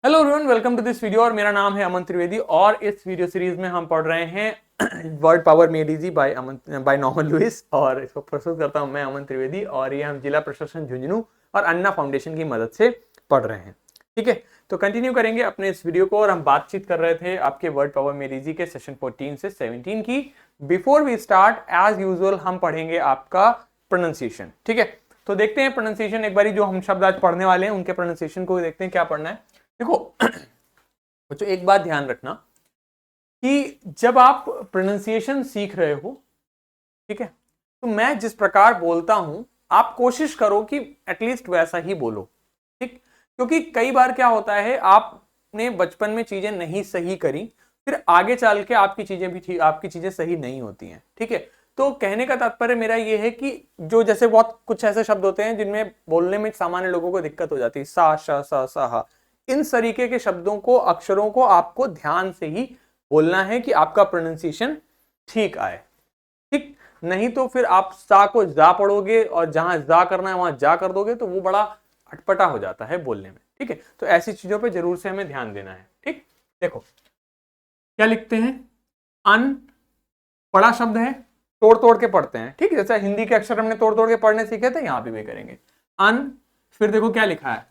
Hello everyone, welcome to this video. और मेरा नाम है अमन त्रिवेदी और इस वीडियो सीरीज में हम पढ़ रहे हैं Word Power Made Easy by Norman Lewis. और इसको प्रस्तुत करता हूं मैं अमन त्रिवेदी और ये हम जिला प्रशासन झुंझुनू और अन्ना फाउंडेशन की मदद से पढ़ रहे हैं। ठीक है, तो कंटिन्यू करेंगे अपने इस वीडियो को। और हम बातचीत कर रहे थे आपके वर्ड पावर मेड इजी के सेशन 14 से 17 की। Before we start as usual हम पढ़ेंगे आपका प्रोनाउंसिएशन। ठीक है, तो देखते हैं प्रोनाउंसिएशन एक बारी। जो हम शब्द आज पढ़ने वाले हैं उनके प्रोनाउंसिएशन को देखते हैं क्या पढ़ना है। देखो बच्चों, एक बात ध्यान रखना कि जब आप प्रोनाउंसिएशन सीख रहे हो, ठीक है, तो मैं जिस प्रकार बोलता हूं आप कोशिश करो कि एटलीस्ट वैसा ही बोलो। ठीक, क्योंकि कई बार क्या होता है, आपने बचपन में चीजें नहीं सही करी, फिर आगे चल के आपकी चीजें सही नहीं होती हैं। ठीक है, तो कहने का तात्पर्य मेरा यह है कि जो जैसे बहुत कुछ ऐसे शब्द होते हैं जिनमें बोलने में सामान्य लोगों को दिक्कत हो जाती है, सा श सा सा हा, इन तरीके के शब्दों को, अक्षरों को आपको ध्यान से ही बोलना है कि आपका प्रोनाउंसिएशन ठीक आए। ठीक, नहीं तो फिर आप सा को जा पढ़ोगे और जहां जा करना है वहां जा कर दोगे तो वो बड़ा अटपटा हो जाता है बोलने में। ठीक है, तो ऐसी चीजों पे जरूर से हमें ध्यान देना है। ठीक, देखो क्या लिखते हैं, अन बड़ा शब्द है, तोड़ तोड़ के पढ़ते हैं। ठीक, जैसे हिंदी के अक्षर हमने तोड़ तोड़ के पढ़ने सीखे थे, यहां पे भी करेंगे। अन, फिर देखो क्या लिखा है,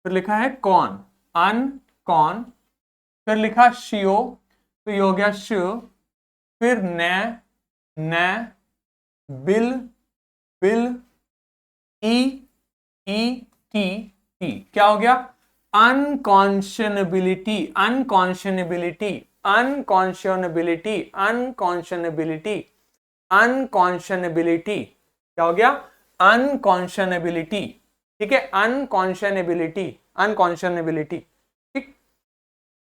फिर लिखा है कौन, अन कौन, फिर लिखा शियो, तो ये हो गया शिव, फिर न, बिल बिल, ई टी, क्या हो गया, अनकॉन्शनेबिलिटी अनकॉन्शनेबिलिटी अनकॉन्शनेबिलिटी अनकॉन्शनेबिलिटी अनकॉन्शनेबिलिटी, क्या हो गया, अनकॉन्शनेबिलिटी। ठीक है, अनकॉन्शनेबिलिटी अनकॉन्शनेबिलिटी। ठीक,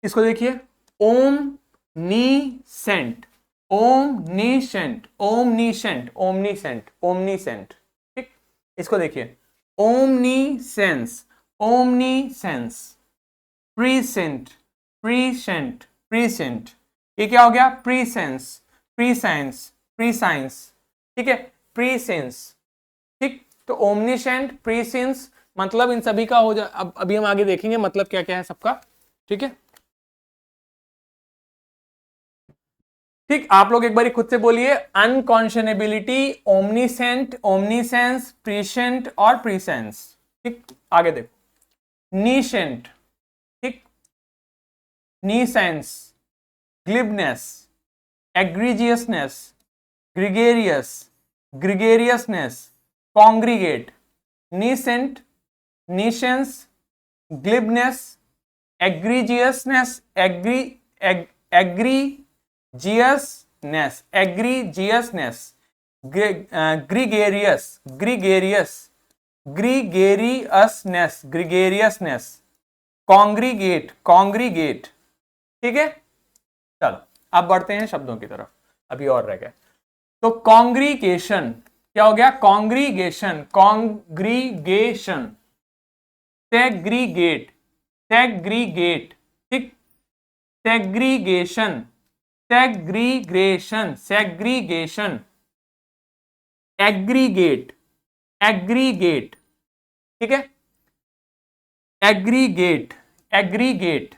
इसको देखिए, omniscient, omniscient, omniscient, omniscient, omniscient. ठीक, इसको देखिए, omniscience, omniscience, prescient, prescient, prescient, ये क्या हो गया, प्रीसेंस, प्रीसाइंस, प्रीसाइंस। ठीक है, प्रीसेंस। ठीक, तो ओमनीसेंट, प्रीसेंस, मतलब इन सभी का हो जा, अब अभी हम आगे देखेंगे मतलब क्या क्या है सबका। ठीक है, ठीक, आप लोग एक बार खुद से बोलिए, अनकॉन्शनेबिलिटी, ओमनीसेंट, ओमनीसेंस, प्रीसेंट और प्रीसेंस। ठीक, आगे देखो, नीसेंट, ठीक, nescience, glibness, egregiousness, gregarious, gregariousness, congregate, nescient, nescience, glibness, egregiousness, egregiousness, egregiousness, gregarious, gregarious, gregariousness, gregariousness, congregate, congregate. ठीक है, चलो अब बढ़ते हैं शब्दों की तरफ, अभी और रह गए। तो कॉन्ग्रीगेशन क्या हो गया, कॉन्ग्रीगेशन, कॉन्ग्रीगेशन, सेग्रीगेट, सेग्रीगेट। ठीक, segregation, segregation, segregation, aggregate, aggregate. ठीक है, एग्रीगेट, एग्रीगेट,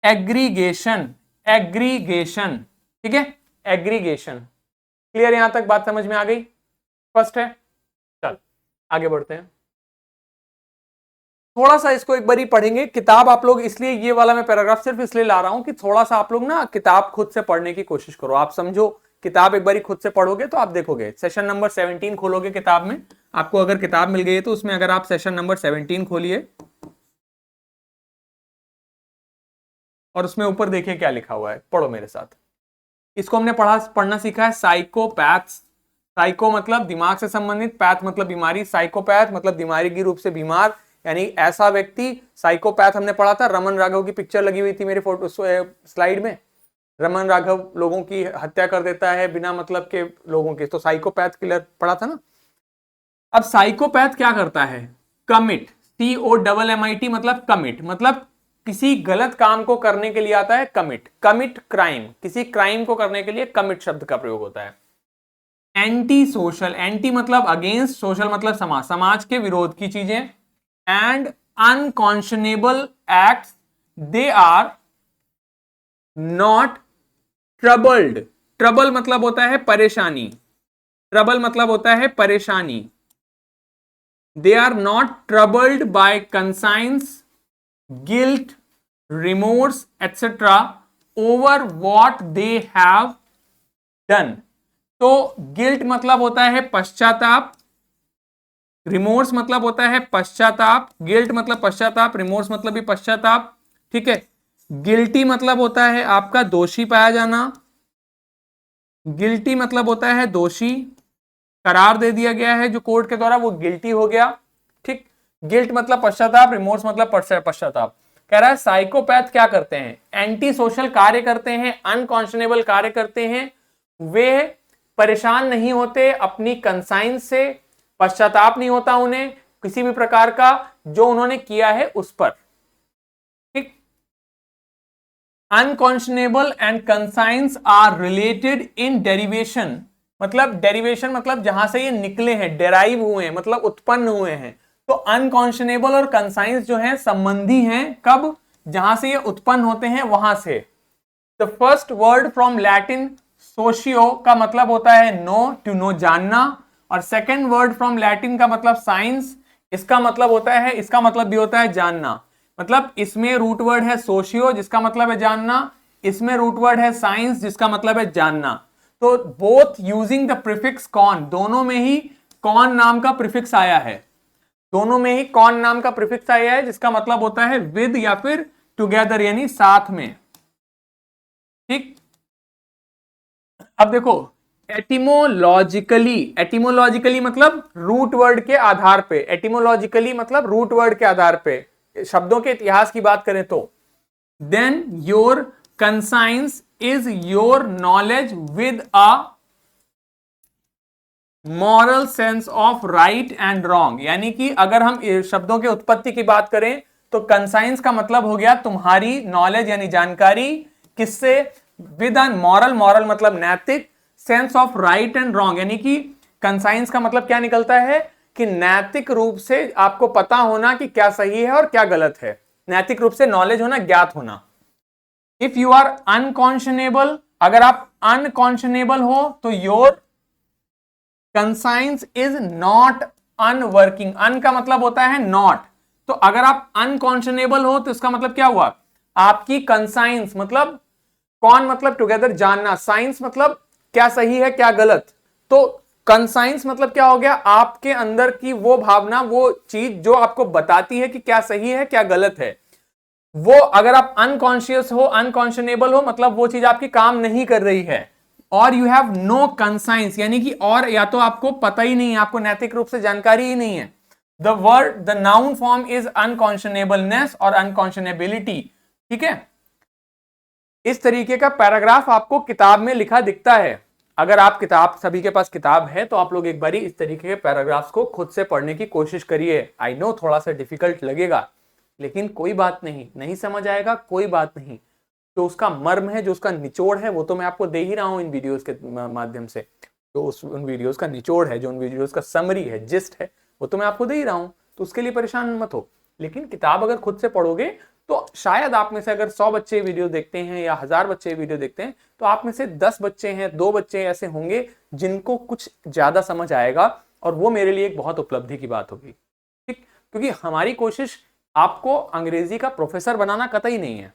एग्रीगेशन, एग्रीगेशन। ठीक है, एग्रीगेशन। क्लियर, यहां तक बात समझ में आ गई, फर्स्ट है। चल आगे बढ़ते हैं, थोड़ा सा इसको एक बार ही पढ़ेंगे। किताब आप लोग, इसलिए ये वाला मैं पैराग्राफ सिर्फ इसलिए ला रहा हूं कि थोड़ा सा आप लोग ना किताब खुद से पढ़ने की कोशिश करो। आप समझो, किताब एक बार खुद से पढ़ोगे तो आप देखोगे, सेशन नंबर 17 खोलोगे किताब में, आपको अगर किताब मिल गई है तो उसमें अगर आप सेशन नंबर 17 खोलिए और उसमें ऊपर देखिए क्या लिखा हुआ है, पढ़ो मेरे साथ। इसको हमने पढ़ना सीखा है, साइकोपैथ्स। साइको मतलब दिमाग से संबंधित, पैथ मतलब बीमारी, साइकोपैथ मतलब दिमागी रूप से बीमार, यानी ऐसा व्यक्ति। साइकोपैथ हमने पढ़ा था, रमन राघव की पिक्चर लगी हुई थी मेरे फोटो स्लाइड में। रमन राघव लोगों की हत्या कर देता है बिना मतलब के लोगों की, तो साइकोपैथ किलर पढ़ा था ना। अब साइकोपैथ क्या करता है, कमिट, COMMIT मतलब कमिट, मतलब किसी गलत काम को करने के लिए आता है कमिट, कमिट क्राइम, किसी क्राइम को करने के लिए कमिट शब्द का प्रयोग होता है। एंटी सोशल, एंटी मतलब अगेंस्ट, सोशल मतलब समाज, समाज के विरोध की चीजें, and unconscionable acts they are not troubled. Trouble मतलब होता है परेशानी, ट्रबल मतलब होता है परेशानी। They are not troubled by conscience, guilt, remorse etcetera over what they have done. तो गिल्ट मतलब होता है पश्चाताप, रिमोर्स मतलब होता है पश्चाताप, गिल्ट मतलब पश्चाताप, रिमोर्स मतलब भी पश्चाताप, ठीक है। गिल्टी मतलब होता है आपका दोषी पाया जाना, गिल्टी मतलब होता है दोषी, करार दे दिया गया है जो कोर्ट के द्वारा, वो गिल्टी हो गया, ठीक। गिल्ट मतलब पश्चाताप, रिमोर्स मतलब पश्चाताप। कह रहा है साइकोपैथ क्या करते हैं, एंटी सोशल कार्य करते हैं, अनकॉन्शनेबल कार्य करते हैं, वे परेशान नहीं होते अपनी कंसाइंस से, पश्चाताप नहीं होता उन्हें किसी भी प्रकार का जो उन्होंने किया है उस पर, ठीक। Unconscionable and conscience are related in derivation, मतलब डेरिवेशन मतलब जहां से ये निकले हैं, डेराइव हुए हैं मतलब उत्पन्न हुए हैं। तो अनकॉन्शनेबल और कंसाइंस जो है संबंधी हैं, कब, जहां से ये उत्पन्न होते हैं वहां से। The first word from Latin socio का मतलब होता है नो, टू नो जानना, और सेकेंड वर्ड फ्रॉम लैटिन का मतलब साइंस, इसका मतलब होता है, इसका मतलब भी होता है जानना। मतलब इसमें रूट वर्ड है सोशियो जिसका मतलब है जानना, इसमें रूट वर्ड है साइंस जिसका मतलब है जानना। तो both using the prefix con, दोनों में ही कॉन नाम का प्रीफिक्स आया है, दोनों में ही कॉन नाम का प्रीफिक्स आया है जिसका मतलब होता है विद या फिर टुगेदर यानी साथ में, ठीक। अब देखो एटिमोलॉजिकली, एटिमोलॉजिकली मतलब रूट वर्ड के आधार पे, एटिमोलॉजिकली मतलब रूट वर्ड के आधार पे, शब्दों के इतिहास की बात करें तो, then your conscience is your knowledge with a moral sense of right and wrong. यानी कि अगर हम शब्दों के उत्पत्ति की बात करें तो कंसाइंस का मतलब हो गया तुम्हारी नॉलेज यानी जानकारी, किससे, विद एन मॉरल, मॉरल मतलब नैतिक, sense of right and wrong यानी कि कंसाइंस का मतलब क्या निकलता है कि नैतिक रूप से आपको पता होना कि क्या सही है और क्या गलत है, नैतिक रूप से नॉलेज होना, ज्ञात होना। इफ यू आर अनकॉन्शनेबल, अगर आप अनकॉन्शनेबल हो तो your conscience is not unworking, un का मतलब होता है नॉट, तो अगर आप अनकॉन्शनेबल हो तो इसका मतलब क्या हुआ, आपकी कंसाइंस मतलब कौन मतलब टुगेदर जानना, साइंस मतलब क्या सही है क्या गलत, तो कंसाइंस मतलब क्या हो गया, आपके अंदर की वो भावना, वो चीज जो आपको बताती है कि क्या सही है क्या गलत है, वो अगर आप अनकॉन्शियस हो, अनकॉन्शनेबल हो, मतलब वो चीज आपकी काम नहीं कर रही है। और यू हैव नो कंसाइंस यानी कि और या तो आपको पता ही नहीं है, आपको नैतिक रूप से जानकारी ही नहीं है। The word, the noun form is unconscionableness और अनकॉन्शनेबिलिटी, ठीक है। इस तरीके का पैराग्राफ आपको किताब में लिखा दिखता है। अगर आप किताब, सभी के पास किताब है तो आप लोग एक बारी इस तरीके के पैराग्राफ्स को खुद से पढ़ने की कोशिश करिए। आई नो थोड़ा सा डिफिकल्ट लगेगा, लेकिन कोई बात नहीं, नहीं समझ आएगा कोई बात नहीं, जो उसका मर्म है, जो उसका निचोड़ है, वो तो मैं आपको दे ही रहा हूं इन वीडियोस के माध्यम से। जो उन वीडियोस का निचोड़ है, जो उन वीडियोस का समरी है, जिस्ट है, वो तो मैं आपको दे ही रहा हूं, तो उसके लिए परेशान मत हो। लेकिन किताब अगर खुद से पढ़ोगे तो शायद आप में से अगर 100 बच्चे वीडियो देखते हैं या 1000 बच्चे वीडियो देखते हैं तो आप में से 10 बच्चे हैं, 2 बच्चे ऐसे होंगे जिनको कुछ ज्यादा समझ आएगा, और वो मेरे लिए एक बहुत उपलब्धि की बात होगी, ठीक। क्योंकि हमारी कोशिश आपको अंग्रेजी का प्रोफेसर बनाना कतई नहीं है,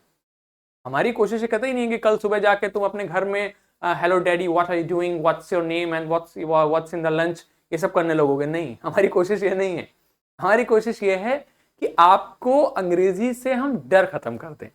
हमारी कोशिश कतई नहीं है कि कल सुबह जाके तुम अपने घर में hello daddy what are you doing, what's your name and what's in the lunch, ये सब करने लगोगे, नहीं, हमारी कोशिश ये नहीं है। हमारी कोशिश ये है कि आपको अंग्रेजी से हम डर खत्म कर दें,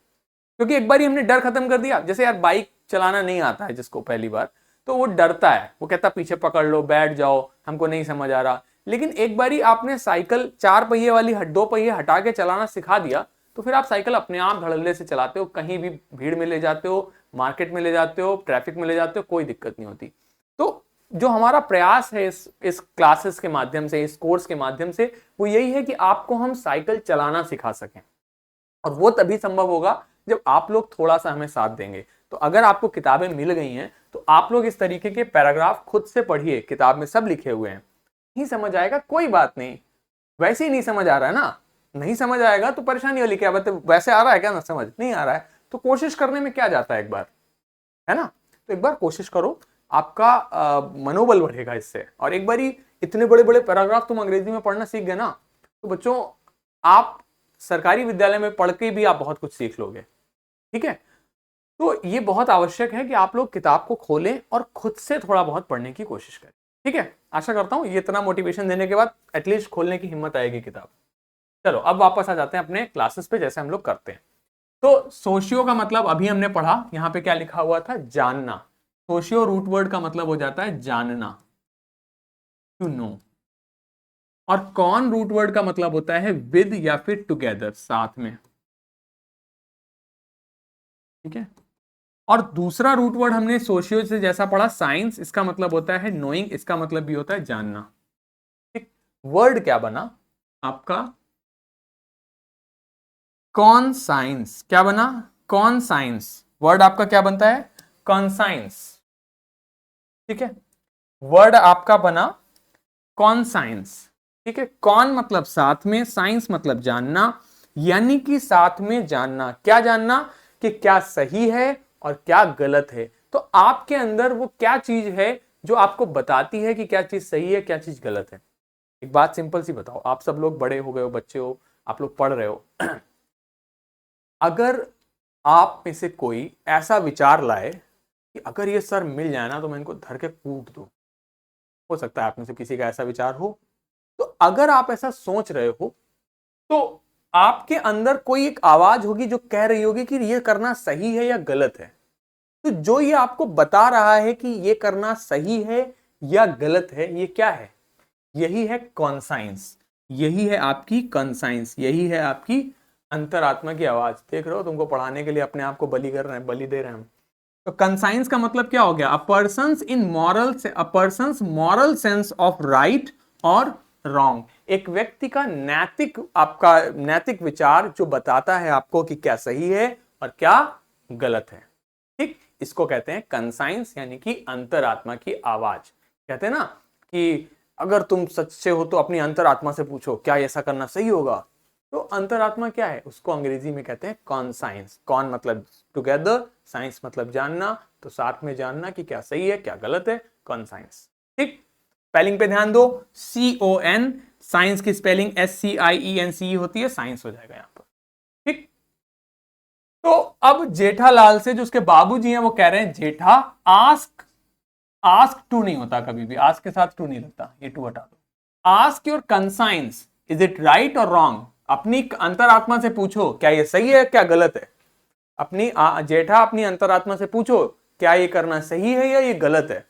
क्योंकि एक बार हमने डर खत्म कर दिया, जैसे यार बाइक चलाना नहीं आता है जिसको पहली बार, तो वो डरता है, वो कहता पीछे पकड़ लो, बैठ जाओ, हमको नहीं समझ आ रहा। लेकिन एक बारी आपने साइकिल 4 पहिए वाली 2 पहिए हटा के चलाना सिखा दिया, तो फिर आप साइकिल अपने आप धड़ल्ले से चलाते हो, कहीं भी भीड़ में ले जाते हो, मार्केट में ले जाते हो, ट्रैफिक में ले जाते हो, कोई दिक्कत नहीं होती। तो जो हमारा प्रयास है इस क्लासेस के माध्यम से, इस कोर्स के माध्यम से, वो यही है कि आपको हम साइकिल चलाना सिखा सकें, और वो तभी संभव होगा जब आप लोग थोड़ा सा हमें साथ देंगे। तो अगर आपको किताबें मिल गई हैं तो आप लोग इस तरीके के पैराग्राफ खुद से पढ़िए, किताब में सब लिखे हुए हैं, नहीं समझ आएगा कोई बात नहीं, वैसे ही नहीं समझ आ रहा है ना, नहीं समझ आएगा तो परेशानी वाली क्या बात है, वैसे आ रहा है क्या ना समझ, नहीं आ रहा है तो कोशिश करने में क्या जाता है एक बार, है ना। तो एक बार कोशिश करो, आपका मनोबल बढ़ेगा इससे। और एक बार ही इतने बड़े बड़े पैराग्राफ तुम अंग्रेजी में पढ़ना सीख गए ना, तो बच्चों आप सरकारी विद्यालय में पढ़ के भी आप बहुत कुछ सीख लोगे, ठीक है। तो ये बहुत आवश्यक है कि आप लोग किताब को खोलें और खुद से थोड़ा बहुत पढ़ने की कोशिश करें, ठीक है। आशा करता हूं ये इतना मोटिवेशन देने के बाद एटलीस्ट खोलने की हिम्मत आएगी किताब। चलो अब वापस आ जाते हैं अपने क्लासेस पे, जैसे हम लोग करते हैं। तो सोशियो का मतलब अभी हमने पढ़ा, यहां पे क्या लिखा हुआ था, जानना। सोशियो रूट वर्ड का मतलब हो जाता है जानना, टू नो। और कौन रूट वर्ड का मतलब होता है विद या फिर टुगेदर, साथ में, ठीक है। और दूसरा रूट वर्ड हमने सोशियो से जैसा पढ़ा साइंस, इसका मतलब होता है नोइंग, इसका मतलब भी होता है जानना, ठीक। वर्ड क्या बना आपका, कौन साइंस, क्या बना, कौन साइंस। वर्ड आपका क्या बनता है, कॉन्साइंस, ठीक है। वर्ड आपका बना कौन साइंस, ठीक है। कौन मतलब साथ में, साइंस मतलब जानना, यानी कि साथ में जानना, क्या जानना, कि क्या सही है और क्या गलत है। तो आपके अंदर वो क्या चीज है जो आपको बताती है कि क्या चीज सही है, क्या चीज गलत है। एक बात सिंपल सी बताओ, आप सब लोग बड़े हो गए हो, बच्चे हो, आप लोग पढ़ रहे हो अगर आप में से कोई ऐसा विचार लाए कि अगर ये सर मिल जाए ना तो मैं इनको धर के कूट दूं, हो सकता है आप में से किसी का ऐसा विचार हो, तो अगर आप ऐसा सोच रहे हो तो आपके अंदर कोई एक आवाज होगी जो कह रही होगी कि ये करना सही है या गलत है। तो जो ये आपको बता रहा है कि ये करना सही है या गलत है, ये क्या है, यही है कॉन्साइंस, यही है आपकी कॉन्साइंस, यही है आपकी अंतरात्मा की आवाज। देख रहे हो, तुमको पढ़ाने के लिए अपने आप को बलि कर रहे हैं, बलि दे रहे हैं हम। तो कंसाइंस का मतलब क्या हो गया, a person's in moral, a person's moral sense of right और रॉन्ग। एक व्यक्ति का नैतिक, आपका नैतिक विचार जो बताता है आपको कि क्या सही है और क्या गलत है, ठीक। इसको कहते हैं कंसाइंस, यानी कि अंतरात्मा की आवाज। कहते हैं ना कि अगर तुम सच्चे हो तो अपनी अंतरात्मा से पूछो क्या ऐसा करना सही होगा। तो अंतरात्मा क्या है, उसको अंग्रेजी में कहते हैं कॉन्साइंस। कॉन मतलब टुगेदर, साइंस मतलब जानना, तो साथ में जानना कि क्या सही है क्या गलत है, कॉन्साइंस, ठीक। स्पेलिंग पे ध्यान दो, CON, साइंस की स्पेलिंग SCIENCE होती है, साइंस हो जाएगा यहां पर, ठीक। तो अब जेठालाल से जो उसके बाबूजी हैं वो कह रहे हैं, जेठा आस्क, आस्क टू नहीं होता कभी भी, आस्क के साथ टू नहीं लगता, ये टू हटा दो। Ask your conscience, is it right और रॉन्ग। अपनी अंतरात्मा से पूछो क्या ये सही है क्या गलत है। अपनी जेठा अपनी अंतरात्मा से पूछो क्या ये करना सही है या ये गलत है।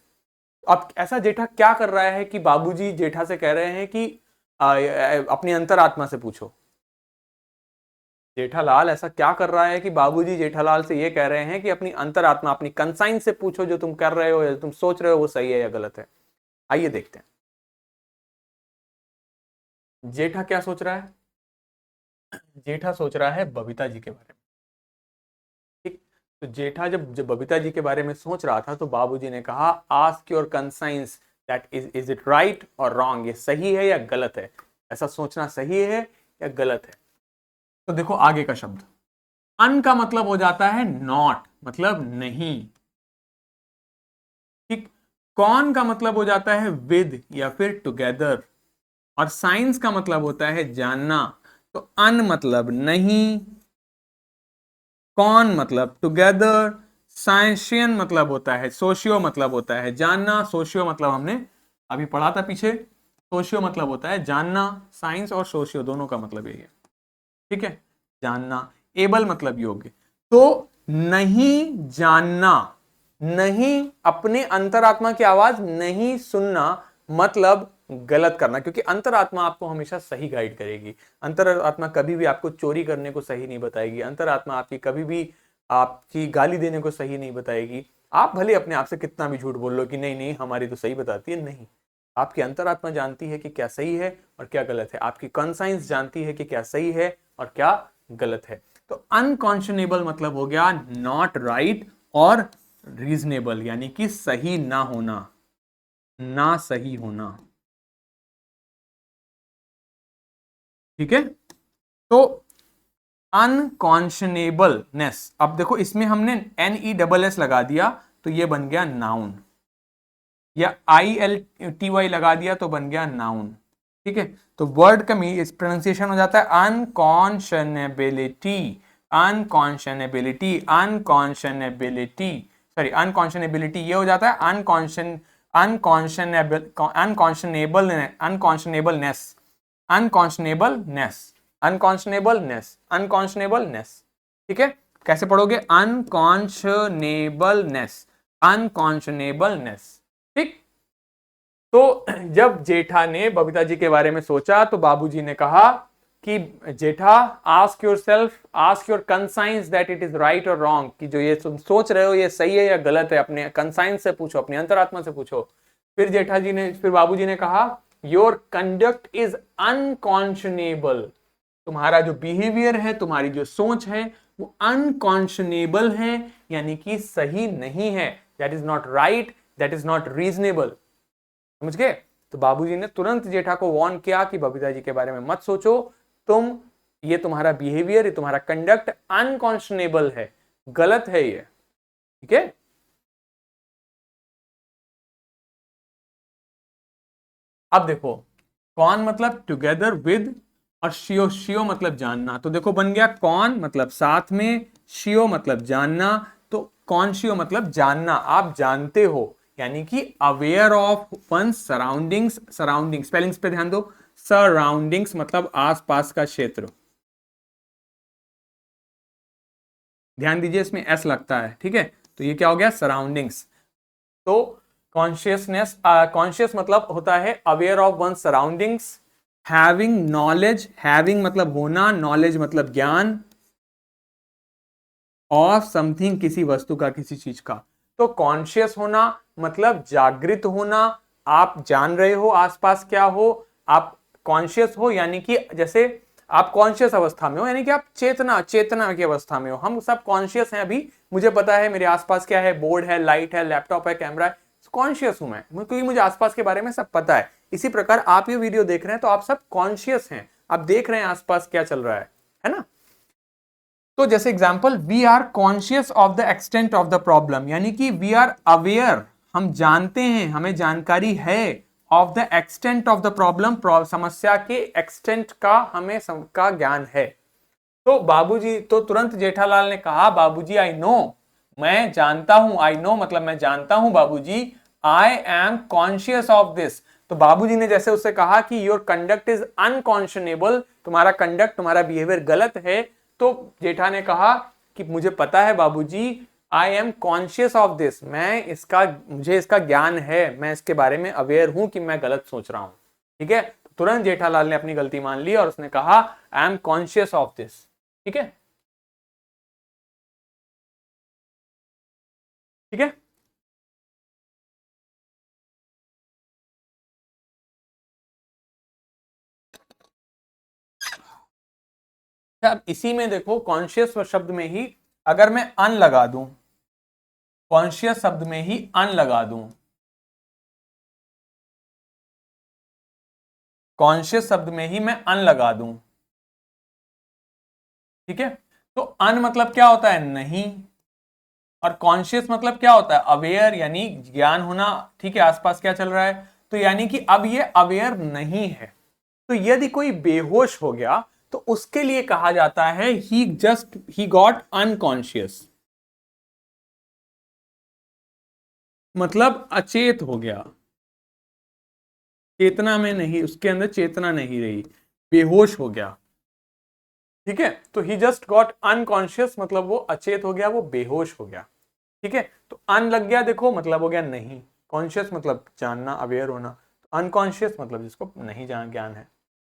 अब ऐसा जेठा क्या कर रहा है कि बाबूजी जेठा से कह रहे हैं कि अपनी अंतरात्मा से पूछो। जेठालाल ऐसा क्या कर रहा है कि बाबूजी जेठालाल से ये कह रहे हैं कि अपनी अंतरात्मा, अपनी कंसाइन से पूछो, जो तुम कर रहे हो या तुम सोच रहे हो वो सही है या गलत है। आइए देखते हैं जेठा क्या सोच रहा है। जेठा सोच रहा है बबीता जी के बारे में, ठीक। तो जेठा जब बबीता जी के बारे में सोच रहा था तो बाबूजी ने कहा ask your conscience that is it right और रॉन्ग, ये सही है या गलत है, ऐसा सोचना सही है या गलत है। तो देखो आगे का शब्द, अन का मतलब हो जाता है नॉट, मतलब नहीं, ठीक। कौन का मतलब हो जाता है विद या फिर टुगेदर, और साइंस का मतलब होता है जानना। तो अन मतलब नहीं, कौन मतलब टुगेदर, साइंशियन मतलब होता है, सोशियो मतलब होता है जानना, सोशियो मतलब हमने अभी पढ़ा था पीछे, सोशियो मतलब होता है जानना, साइंस और सोशियो दोनों का मतलब यही है, ठीक है। जानना, एबल मतलब योग्य। तो नहीं जानना, नहीं, अपने अंतरात्मा की आवाज नहीं सुनना मतलब गलत करना, क्योंकि अंतरात्मा आपको हमेशा सही गाइड करेगी। अंतरात्मा कभी भी आपको चोरी करने को सही नहीं बताएगी, अंतरात्मा आपकी कभी भी आपकी गाली देने को सही नहीं बताएगी। आप भले अपने आप से कितना भी झूठ बोल लो कि नहीं नहीं हमारी तो सही बताती है, नहीं, आपकी अंतरात्मा जानती है कि क्या सही है और क्या गलत है, आपकी कॉन्साइंस जानती है कि क्या सही है और क्या गलत है। तो अनकॉन्शनेबल मतलब हो गया नॉट राइट और रीजनेबल, यानी कि सही ना होना, ना सही होना, ठीक है। तो अनकॉन्शनेबलनेस, अब देखो इसमें हमने NESS लगा दिया तो ये बन गया नाउन, या ILTY लगा दिया तो बन गया नाउन। ठीक है, तो वर्ड का प्रोनाउंसिएशन हो जाता है अनकॉन्शनेबिलिटी, अनकॉन्शनेबिलिटी, अनकॉन्शनेबिलिटी, सॉरी अनकॉन्शनेबिलिटी ये हो जाता है अनकॉन्शनेबलनेस, अनकॉन्शनेबलनेस, अनकॉन्शनेबलनेस, अनकॉन्शनेबलनेस। ठीक है, कैसे पढ़ोगे? अनकॉन्शनेबलनेस, अनकॉन्शनेबलनेस। ठीक, तो जब जेठा ने बबीता जी के बारे में सोचा तो बाबूजी ने कहा कि Jetha, ask yourself, ask your conscience that it is right और रॉन्ग, कि जो ये तुम सोच रहे हो ये सही है या गलत है, अपने कंसाइंस से पूछो, अपनी अंतरात्मा से पूछो। फिर बाबूजी ने कहा योर कंडक्ट इज अनकॉन्शनेबल, तुम्हारा जो बिहेवियर है, तुम्हारी जो सोच है वो अनकॉन्शनेबल है, यानी कि सही नहीं है, that is not right, that is not reasonable. समझ गए? तो बाबूजी ने तुरंत जेठा को वार्न किया कि बबीता जी के बारे में मत सोचो, ये तुम्हारा बिहेवियर, ये तुम्हारा कंडक्ट अनकॉन्शनेबल है, गलत है ये। ठीक है, अब देखो कौन मतलब टुगेदर विद, और शियो, शियो मतलब जानना। तो देखो बन गया कौन मतलब साथ में, शियो मतलब जानना, तो कॉन्शियो मतलब जानना, आप जानते हो, यानी कि aware of one surroundings, surrounding spellings पे ध्यान दो, सराउंडिंग्स मतलब आसपास का क्षेत्र, ध्यान दीजिए इसमें एस लगता है। ठीक है, तो ये क्या हो गया? सराउंडिंग्स। तो कॉन्शियसनेस, कॉन्शियस मतलब होता है aware of one surroundings, having knowledge, having मतलब होना, नॉलेज मतलब ज्ञान, ऑफ समथिंग किसी वस्तु का, किसी चीज का। तो कॉन्शियस होना मतलब जागृत होना, आप जान रहे हो आसपास क्या हो, आप कॉन्शियस हो, यानी कि जैसे आप कॉन्शियस अवस्था में हो, यानी कि आप चेतना, चेतना की अवस्था में हो। हम सब कॉन्शियस हैं अभी, मुझे पता है मेरे आसपास क्या है, बोर्ड है, लाइट है, लैपटॉप है, कैमरा है, कॉन्शियस हूं मैं, क्योंकि मुझे आसपास के बारे में सब पता है। इसी प्रकार आप ये वीडियो देख रहे हैं तो आप सब कॉन्शियस हैं, आप देख रहे हैं आसपास क्या चल रहा है ना? तो जैसे example, we are conscious of the extent of the problem, यानी कि वी आर अवेयर, हम जानते हैं, हमें जानकारी है, of the extent of the problem, समस्या के एक्सटेंट का हमें का ज्ञान है। तो बाबूजी, तो तुरंत जेठालाल ने कहा बाबूजी आई नो, मैं जानता हूं, आई नो मतलब मैं जानता हूं बाबूजी, I am conscious of this. तो बाबूजी ने जैसे उससे कहा कि योर कंडक्ट इज अनकॉन्शनेबल, तुम्हारा कंडक्ट, तुम्हारा बिहेवियर गलत है, तो जेठा ने कहा कि मुझे पता है बाबूजी, I am conscious of this, मैं इसका, मुझे इसका ज्ञान है, मैं इसके बारे में अवेयर हूं कि मैं गलत सोच रहा हूं। ठीक है, तुरंत जेठालाल ने अपनी गलती मान ली और उसने कहा I am conscious of this. ठीक है, ठीक है। अब इसी में देखो, कॉन्शियस शब्द में ही अगर मैं अन लगा दूं, कॉन्शियस शब्द में ही अन लगा दूं, कॉन्शियस शब्द में ही मैं अन लगा दूं, ठीक है, तो अन मतलब क्या होता है? नहीं, और कॉन्शियस मतलब क्या होता है? अवेयर, यानी ज्ञान होना, ठीक है, आसपास क्या चल रहा है। तो यानी कि अब ये अवेयर नहीं है। तो यदि कोई बेहोश हो गया तो उसके लिए कहा जाता है ही गॉट अनकॉन्शियस, मतलब अचेत हो गया, चेतना में नहीं, उसके अंदर चेतना नहीं रही, बेहोश हो गया। ठीक है, तो ही जस्ट गॉट अनकॉन्शियस मतलब वो अचेत हो गया, वो बेहोश हो गया। ठीक है, तो अन लग गया, देखो मतलब हो गया नहीं, कॉन्शियस मतलब जानना, अवेयर होना, अनकॉन्शियस मतलब जिसको नहीं जान ज्ञान है।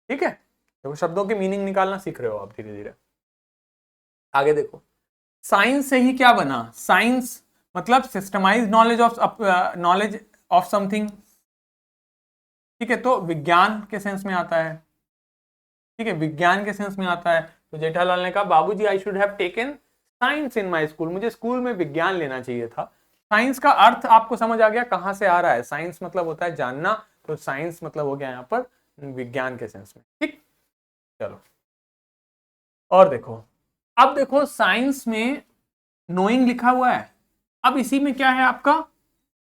ठीक है, तो शब्दों की मीनिंग निकालना सीख रहे हो आप धीरे धीरे। आगे देखो, साइंस से ही क्या बना? साइंस मतलब सिस्टमाइज नॉलेज ऑफ समथिंग। ठीक है, तो विज्ञान के सेंस में आता है। ठीक है, विज्ञान के सेंस में आता है। तो जेठालाल ने कहा बाबूजी I should have taken science in my school, मुझे स्कूल में विज्ञान लेना चाहिए था। साइंस का अर्थ आपको समझ आ गया कहां से आ रहा है? साइंस मतलब होता है जानना, तो साइंस मतलब हो गया यहां पर विज्ञान के सेंस में। ठीक, चलो। और देखो, अब देखो साइंस में नोइंग लिखा हुआ है, अब इसी में क्या है आपका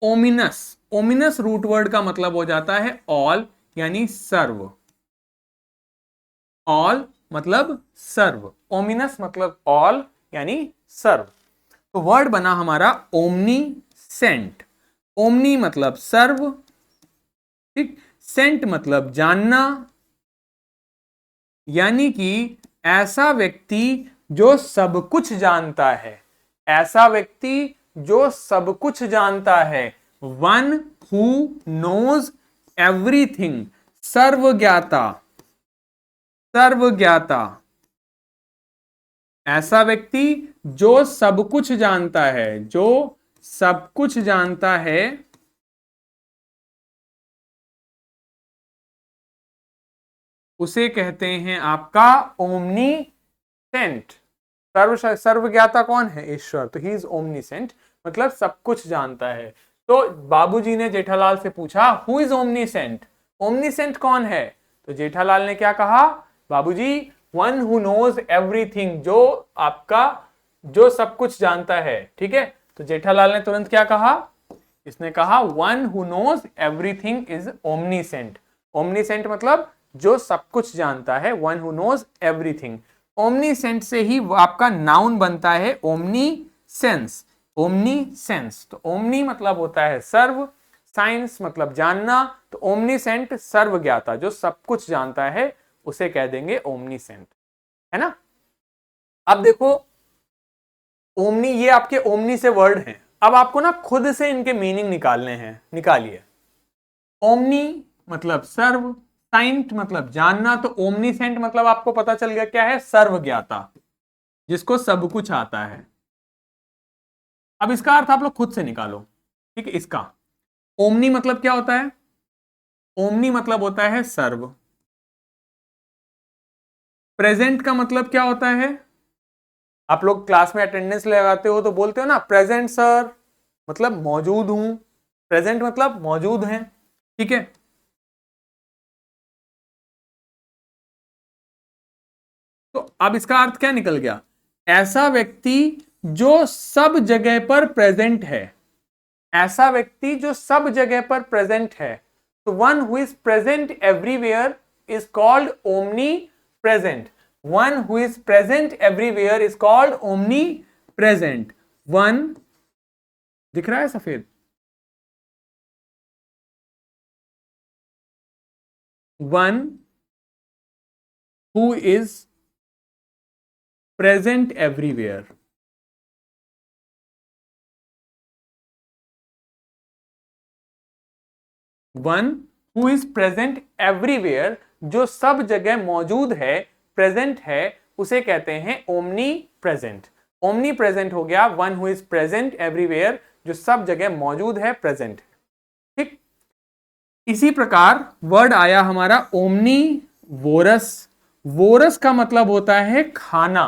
ओमिनस। ओमिनस रूट वर्ड का मतलब हो जाता है ऑल यानी सर्व। ऑल मतलब सर्व, ओमिनस मतलब ऑल यानी सर्व। तो वर्ड बना हमारा ओमनी सेंट। ओमनी मतलब सर्व, ठीक, सेंट मतलब जानना, यानी कि ऐसा व्यक्ति जो सब कुछ जानता है। ऐसा व्यक्ति जो सब कुछ जानता है। वन हु नोज एवरीथिंग, सर्वज्ञाता। सर्वज्ञाता, ऐसा व्यक्ति जो सब कुछ जानता है, जो सब कुछ जानता है, उसे कहते हैं आपका ओमनीसेंट। सर्वज्ञाता कौन है? ईश्वर। तो ही इज ओमनीसेंट, मतलब सब कुछ जानता है। तो बाबूजी ने जेठालाल से पूछा हु इज ओमनीसेंट, ओमनीसेंट कौन है? तो जेठालाल ने क्या कहा? बाबूजी, वन हु नोज एवरीथिंग, जो आपका जो सब कुछ जानता है। ठीक है, तो जेठालाल ने तुरंत क्या कहा? इसने कहा one who knows everything is omniscient. Omniscient मतलब जो सब कुछ जानता है, one who knows everything. Omniscient से ही आपका नाउन बनता है ओमनी सेंस। ओमनी सेंस, तो ओमनी मतलब होता है सर्व, साइंस मतलब जानना, तो ओमनीसेंट सर्वज्ञाता, जो सब कुछ जानता है, उसे कह देंगे ओमनीसेंट, है ना। अब देखो, ओमनी, ये आपके ओमनी से वर्ड हैं। अब आपको ना खुद से इनके मीनिंग निकालने हैं, निकालिए। ओमनी मतलब सर्व, साइंट मतलब जानना, तो ओमनीसेंट मतलब आपको पता चल गया क्या है? सर्वज्ञाता, जिसको सब कुछ आता है। अब इसका अर्थ आप लोग खुद से निकालो, ठीक है। इसका ओमनी मतलब क्या होता है? ओमनी मतलब होता है सर्व। प्रेजेंट का मतलब क्या होता है? आप लोग क्लास में अटेंडेंस लगाते हो तो बोलते हो ना प्रेजेंट सर, मतलब मौजूद हूं। प्रेजेंट मतलब मौजूद हैं, ठीक है। तो अब इसका अर्थ क्या निकल गया? ऐसा व्यक्ति जो सब जगह पर प्रेजेंट है। ऐसा व्यक्ति जो सब जगह पर प्रेजेंट है। तो one who is present everywhere is called omni present. One who is present everywhere is called omni present. One, दिख रहा है सफेद? One who is present everywhere. One who is present everywhere, जो सब जगह मौजूद है, प्रेजेंट है, उसे कहते हैं ओमनी प्रेजेंट। ओमनी प्रेजेंट हो गया one who is present everywhere, जो सब जगह मौजूद है, प्रेजेंट। ठीक, इसी प्रकार वर्ड आया हमारा ओमनी वोरस। वोरस का मतलब होता है खाना।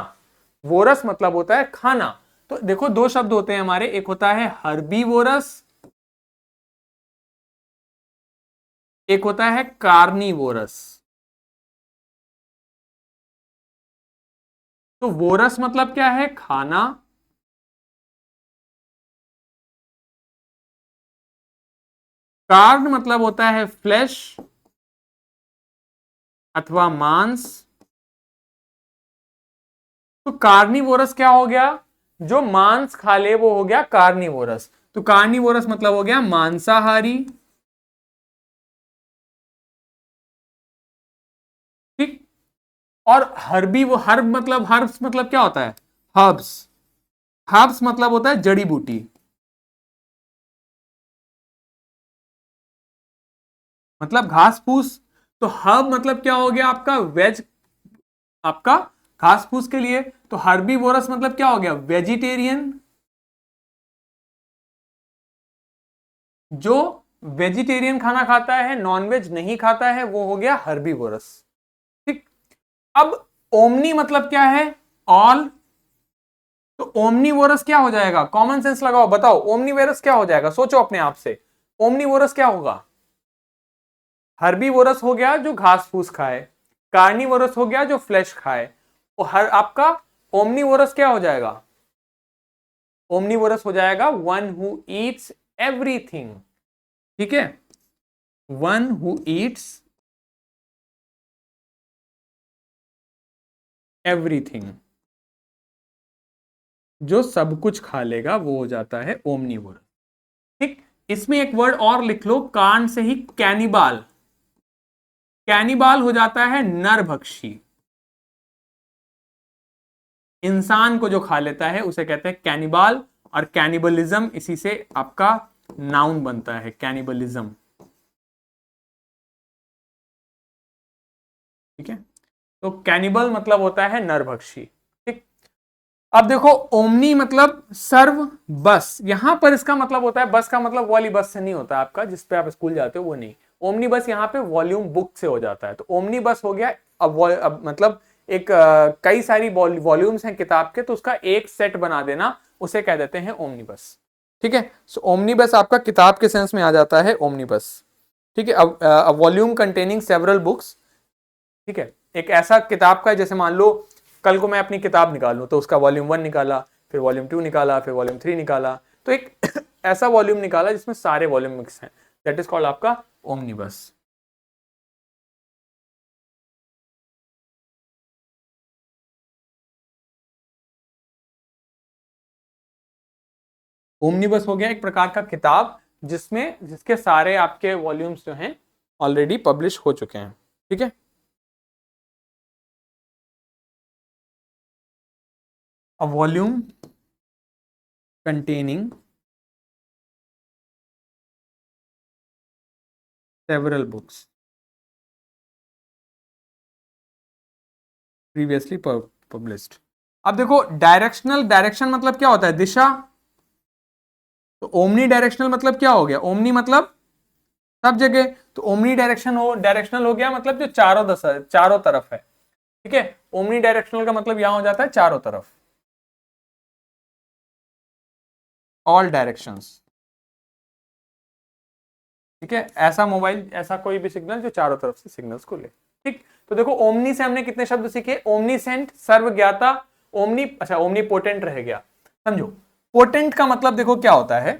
वोरस मतलब होता है खाना। तो देखो, दो शब्द होते हैं हमारे, एक होता है हर्बीवोरस, एक होता है कार्निवोरस। तो वोरस मतलब क्या है? खाना। कार्न मतलब होता है फ्लैश अथवा मांस। तो कार्निवोरस क्या हो गया? जो मांस खा ले वो हो गया कार्निवोरस। तो कार्निवोरस मतलब हो गया मांसाहारी, ठीक। और हर्बी, वो हर्ब मतलब, हर्ब्स मतलब क्या होता है? हर्ब्स। हर्ब्स मतलब होता है जड़ी बूटी, मतलब घास फूस। तो हर्ब मतलब क्या हो गया आपका? वेज, आपका घास फूस के लिए। तो हर्बीवोरस मतलब क्या हो गया? वेजिटेरियन। जो वेजिटेरियन खाना खाता है, नॉनवेज नहीं खाता है, वो हो गया हर्बीवोरस, ठीक। अब ओमनी मतलब क्या है? ऑल। तो ओमनीवोरस क्या हो जाएगा? कॉमन सेंस लगाओ, बताओ ओमनीवोरस क्या हो जाएगा, सोचो अपने आप से। ओमनीवोरस क्या होगा? हर्बीवोरस हो गया जो घास फूस खाए, कार्निवोरस हो गया जो फ्लैश खाए, वो हर आपका ओमनीवोरस क्या हो जाएगा, ओमनीवोरस हो जाएगा वन हु ईट्स एवरीथिंग, ठीक है, वन हु ईट्स एवरीथिंग, जो सब कुछ खा लेगा वो हो जाता है ओमनीवोरस। ठीक, इसमें एक वर्ड और लिख लो कान से ही, कैनिबाल, कैनिबाल हो जाता है नरभक्षी, इंसान को जो खा लेता है उसे कहते हैं कैनिबाल, और कैनिबलिज्म इसी से आपका नाउन बनता है, कैनिबलिज्म, ठीक है। तो कैनिबल मतलब होता है नरभक्षी, ठीक। अब देखो ओमनी मतलब सर्व बस, यहां पर इसका मतलब होता है, बस का मतलब वाली बस से नहीं होता आपका जिस पे आप स्कूल जाते हो, वो नहीं, ओमनी बस यहाँ पे वॉल्यूम बुक से हो जाता है। तो ओमनी बस हो गया, अब मतलब एक कई सारी वॉल्यूम्स हैं किताब के, तो उसका एक सेट बना देना, उसे कह देते हैं ओमनी बस, ठीक है। सो ओमनी बस आपका किताब के सेंस में आ जाता है ओमनी बस, ठीक है। अब वॉल्यूम कंटेनिंग सेवरल बुक्स, ठीक है, एक ऐसा किताब का, जैसे मान लो कल को मैं अपनी किताब निकालूं तो उसका वॉल्यूम 1 निकाला, फिर वॉल्यूम 2 निकाला, फिर वॉल्यूम 3 निकाला, तो एक ऐसा वॉल्यूम निकाला जिसमें सारे वॉल्यूम मिक्स हैं, दैट इज कॉल्ड आपका ओमनीबस। ओमनीबस हो गया एक प्रकार का किताब जिसके सारे आपके वॉल्यूम्स जो हैं ऑलरेडी पब्लिश हो चुके हैं, ठीक है। A volume containing several books previously published। अब देखो डायरेक्शनल, डायरेक्शन मतलब क्या होता है, दिशा, तो ओमनी डायरेक्शनल मतलब क्या हो गया, ओमनी मतलब सब जगह, तो ओमनी डायरेक्शनल हो गया मतलब जो चारों तरफ है, ठीक है। ओमनी डायरेक्शनल का मतलब यहां हो जाता है चारों तरफ, ऑल डायरेक्शंस, ठीक है। ऐसा मोबाइल, ऐसा कोई भी सिग्नल जो चारों तरफ से सिग्नल्स को ले, ठीक। तो देखो ओमनी से हमने कितने शब्द सीखे, ओमनीसेंट सर्वज्ञाता, ओमनी, अच्छा ओमनी पोटेंट रह गया, समझो पोटेंट का मतलब देखो क्या होता है,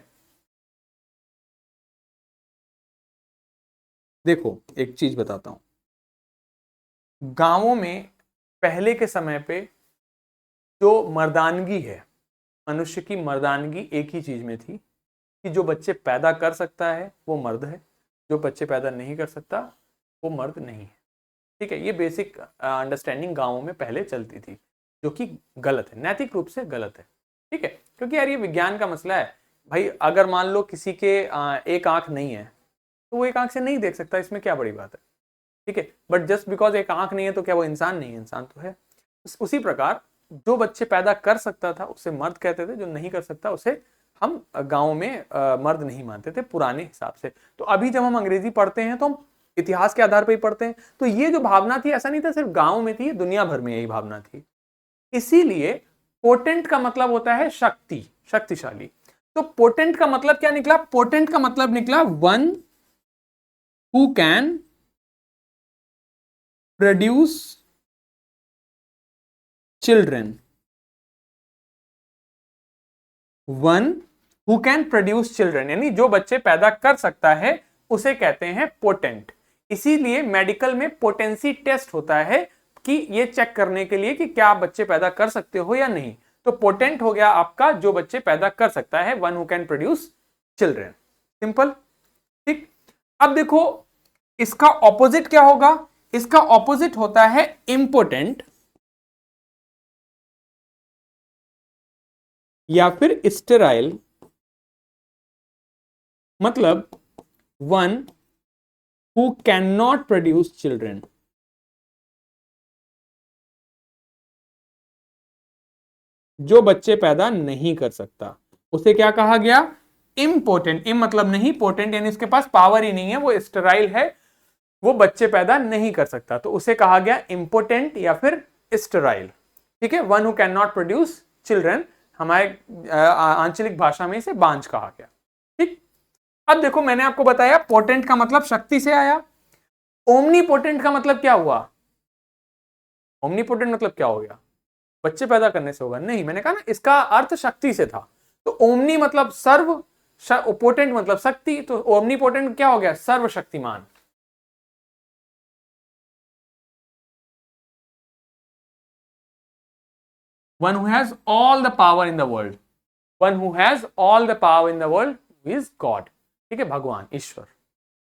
देखो एक चीज बताता हूं, गांवों में पहले के समय पे जो मर्दानगी है, मनुष्य की मर्दानगी एक ही चीज में थी कि जो बच्चे पैदा कर सकता है वो मर्द है, जो बच्चे पैदा नहीं कर सकता वो मर्द नहीं है, ठीक है। ये बेसिक अंडरस्टैंडिंग गांवों में पहले चलती थी, जो कि गलत है, नैतिक रूप से गलत है, ठीक है। क्योंकि यार ये विज्ञान का मसला है भाई, अगर मान लो किसी के एक आंख नहीं है तो वो एक आंख से नहीं देख सकता, इसमें क्या बड़ी बात है, ठीक है। बट जस्ट बिकॉज एक आंख नहीं है तो क्या वो इंसान नहीं है, इंसान तो है। उसी प्रकार जो बच्चे पैदा कर सकता था उसे मर्द कहते थे, जो नहीं कर सकता उसे हम गांव में मर्द नहीं मानते थे पुराने हिसाब से। तो अभी जब हम अंग्रेजी पढ़ते हैं तो हम इतिहास के आधार पर ही पढ़ते हैं, तो ये जो भावना थी ऐसा नहीं था सिर्फ गांव में थी, दुनिया भर में यही भावना थी। इसीलिए पोटेंट का मतलब होता है शक्ति, शक्तिशाली। तो पोटेंट का मतलब क्या निकला, पोटेंट का मतलब निकला one who can produce children, one who can produce children, यानी जो बच्चे पैदा कर सकता है उसे कहते हैं पोटेंट। इसीलिए मेडिकल में पोटेंसी टेस्ट होता है कि ये चेक करने के लिए कि क्या आप बच्चे पैदा कर सकते हो या नहीं। तो पोटेंट हो गया आपका जो बच्चे पैदा कर सकता है, one who can produce children, simple, ठीक। अब देखो इसका ऑपोजिट क्या होगा, इसका ऑपोजिट होता है इम्पोटेंट या फिर स्टेराइल, मतलब one who can not produce children, जो बच्चे पैदा नहीं कर सकता उसे क्या कहा गया, इम्पोर्टेंट। इम मतलब नहीं, पोटेंट यानी उसके पास पावर ही नहीं है, वो स्टेराइल है, वो बच्चे पैदा नहीं कर सकता, तो उसे कहा गया इम्पोर्टेंट या फिर स्टेराइल, ठीक है। One who can not produce children, हमारे आंचलिक भाषा में इसे बांझ कहा गया, ठीक। अब देखो मैंने आपको बताया पोटेंट का मतलब शक्ति से आया, ओमनी पोटेंट का मतलब क्या हुआ, ओमनी पोटेंट मतलब क्या हो गया, बच्चे पैदा करने से होगा, नहीं, मैंने कहा ना इसका अर्थ शक्ति से था। तो ओमनी मतलब सर्व, पोटेंट मतलब शक्ति, तो ओमनी पोटेंट क्या हो गया, सर्वशक्तिमान। One who has all the power in the world, one who has all the power in the world is God, ठीक है, भगवान, ईश्वर।